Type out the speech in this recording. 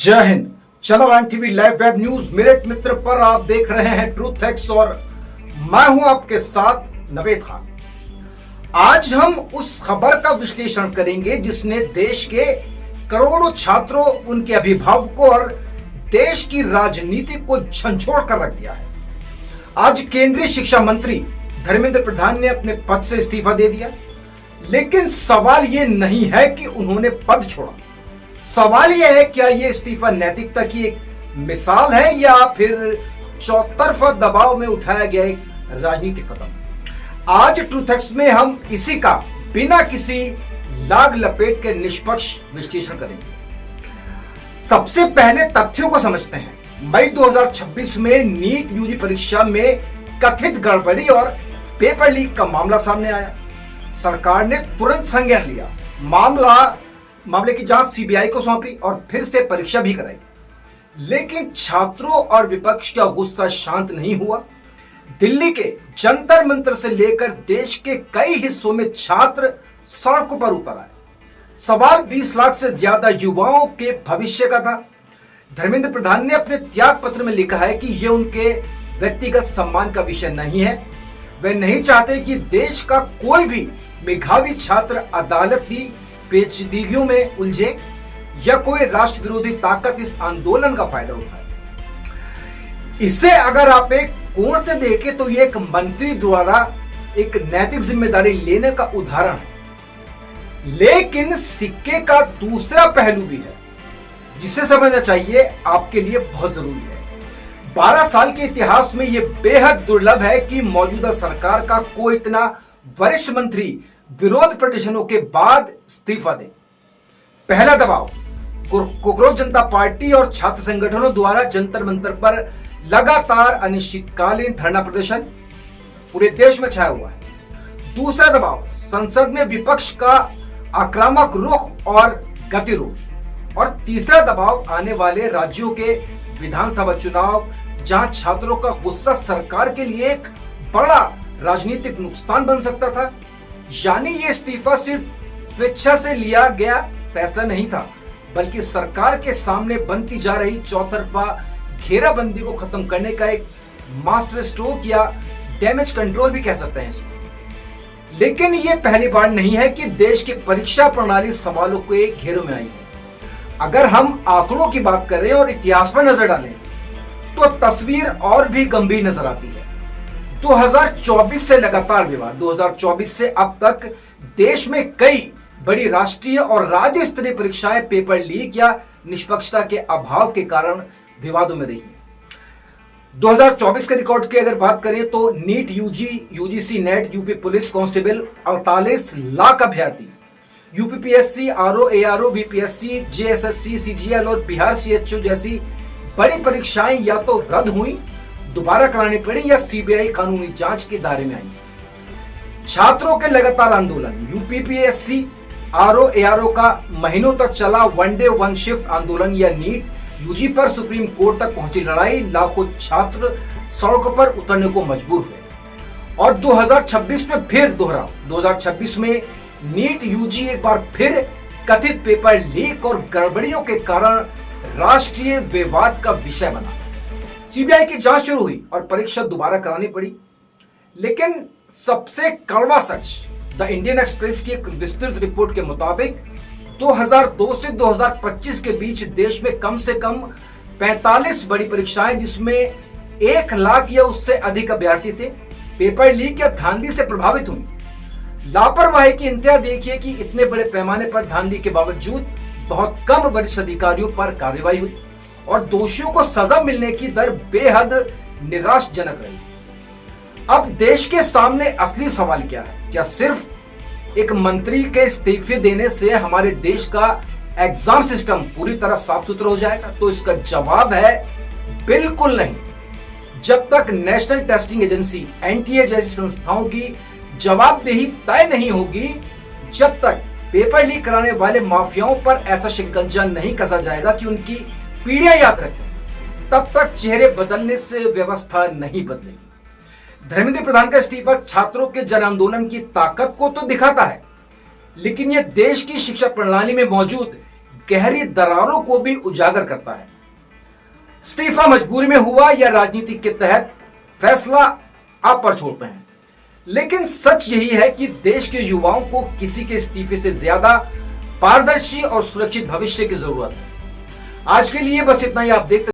जय Hind. Channel on TV live web news Meerut Mitra पर आप देख रहे हैं ट्रूथ एक्स और मैं हूं आपके साथ नवेद खान। आज हम उस खबर का विश्लेषण करेंगे जिसने देश के करोड़ों छात्रों, उनके अभिभावकों और देश की राजनीति को झंझोड़ कर रख दिया है। आज केंद्रीय शिक्षा मंत्री धर्मेंद्र प्रधान ने अपने पद से इस्तीफा दे दिया, लेकिन सवाल यह नहीं है कि उन्होंने पद छोड़ा। सवाल यह है, क्या यह इस्तीफा नैतिकता की एक मिसाल है या फिर चौतरफा दबाव में उठाया गया एक राजनीतिक कदम। आज ट्रूथ एक्स में हम इसी का बिना किसी लाग लपेट के निष्पक्ष विश्लेषण करेंगे। सबसे पहले तथ्यों को समझते हैं। मई 2026 में नीट यूजी परीक्षा में कथित गड़बड़ी और पेपर लीक का मामला सामने आया। सरकार ने तुरंत संज्ञान लिया, मामले की जांच सीबीआई को सौंपी और फिर से परीक्षा भी कराई। लेकिन छात्रों और विपक्ष का गुस्सा शांत नहीं हुआ। दिल्ली के जंतर मंतर से लेकर देश के कई हिस्सों में छात्र सड़कों पर उतर आए। सवाल 20 लाख से ज्यादा युवाओं के भविष्य का था। धर्मेंद्र प्रधान ने अपने त्याग पत्र में लिखा है कि यह उनके व्यक्तिगत सम्मान का विषय नहीं है। वे नहीं चाहते कि देश का कोई भी मेधावी छात्र अदालती पेचीदगियों में उलझे या कोई राष्ट्र विरोधी ताकत इस आंदोलन का फायदा उठाए। इसे अगर आप एक कोण से देखें तो यह एक मंत्री द्वारा एक नैतिक जिम्मेदारी लेने का उदाहरण है। लेकिन सिक्के का दूसरा पहलू भी है जिसे समझना चाहिए, आपके लिए बहुत जरूरी है। 12 साल के इतिहास में यह बेहद दुर्लभ है कि मौजूदा सरकार का कोई इतना वरिष्ठ मंत्री विरोध प्रदर्शनों के बाद इस्तीफा दे। पहला दबाव कॉकरोच जनता पार्टी और छात्र संगठनों द्वारा जंतर मंतर पर लगातार अनिश्चितकालीन धरना प्रदर्शन पूरे देश में छाया हुआ है। दूसरा दबाव संसद में विपक्ष का आक्रामक रुख और गतिरोध। और तीसरा दबाव आने वाले राज्यों के विधानसभा चुनाव, जहां छात्रों का गुस्सा सरकार के लिए एक बड़ा राजनीतिक नुकसान बन सकता था। यानी ये इस्तीफा सिर्फ स्वेच्छा से लिया गया फैसला नहीं था, बल्कि सरकार के सामने बनती जा रही चौतरफा घेराबंदी को खत्म करने का एक मास्टर स्ट्रोक या डैमेज कंट्रोल भी कह सकते हैं इसको। लेकिन ये पहली बार नहीं है कि देश की परीक्षा प्रणाली सवालों के घेरों में आई है। अगर हम आंकड़ों की बात करें और इतिहास पर नजर डालें तो तस्वीर और भी गंभीर नजर आती है। 2024 से लगातार विवाद, 2024 से अब तक देश में कई बड़ी राष्ट्रीय और राज्य स्तरीय परीक्षाएं पेपर लीक या निष्पक्षता के अभाव के कारण विवादों में रही हैं। 2024 के रिकॉर्ड की अगर बात करें तो NEET UG, UGC NET, UP police constable 48 lakh अभ्यर्थी, UPPSC, RO, ARO, BPSC, JSSC, CGL और बिहार सीएचओ जैसी बड़ी परीक्षाएं या तो रद्द हुई, दोबारा करानी पड़ी या सीबीआई कानूनी जांच के दायरे में आई। छात्रों के लगातार आंदोलन, यूपीपीएससी, आरओ, एआरओ का महीनों तक चला वन डे वन शिफ्ट आंदोलन या नीट यूजी पर सुप्रीम कोर्ट तक पहुंची लड़ाई, लाखों छात्र सड़कों पर उतरने को मजबूर हुए। और 2026 में फिर दोहराव, 2026 में नीट यूजी एक बार फिर कथित पेपर लीक और गड़बड़ियों के कारण राष्ट्रीय विवाद का विषय बना। सीबीआई की जांच शुरू हुई और परीक्षा दोबारा करानी पड़ी। लेकिन सबसे कड़वा सच द इंडियन एक्सप्रेस की एक विस्तृत रिपोर्ट के मुताबिक 2002 से 2025 के बीच देश में कम से कम 45 बड़ी परीक्षाएं, जिसमें 1 लाख या उससे अधिक अभ्यर्थी थे, पेपर लीक या धांधली से प्रभावित हुई। लापरवाही की इंतहा देखिए कि इतने बड़े पैमाने पर धांधली के बावजूद बहुत कम वरिष्ठ अधिकारियों पर कार्रवाई हुई और दोषियों को सजा मिलने की दर बेहद निराशाजनक रही। अब देश के सामने असली सवाल क्या है? क्या सिर्फ एक मंत्री के इस्तीफे देने से हमारे देश का एग्जाम सिस्टम पूरी तरह साफ सुथरा हो जाएगा? तो इसका जवाब है बिल्कुल नहीं। जब तक नेशनल टेस्टिंग एजेंसी एनटीए जैसी संस्थाओं की जवाबदेही तय नहीं होगी, जब तक पेपर लीक कराने वाले माफियाओं पर ऐसा शिकंजा नहीं कसा जाएगा कि उनकी पीढ़ियां याद रखें, तब तक चेहरे बदलने से व्यवस्था नहीं बदलेगी। धर्मेंद्र प्रधान का इस्तीफा छात्रों के जन आंदोलन की ताकत को तो दिखाता है, लेकिन यह देश की शिक्षा प्रणाली में मौजूद गहरी दरारों को भी उजागर करता है। इस्तीफा मजबूरी में हुआ या राजनीति के तहत, फैसला आप पर छोड़ते हैं। लेकिन सच यही है कि देश के युवाओं को किसी के इस्तीफे से ज्यादा पारदर्शी और सुरक्षित भविष्य की जरूरत है। आज के लिए बस इतना ही। आप देखते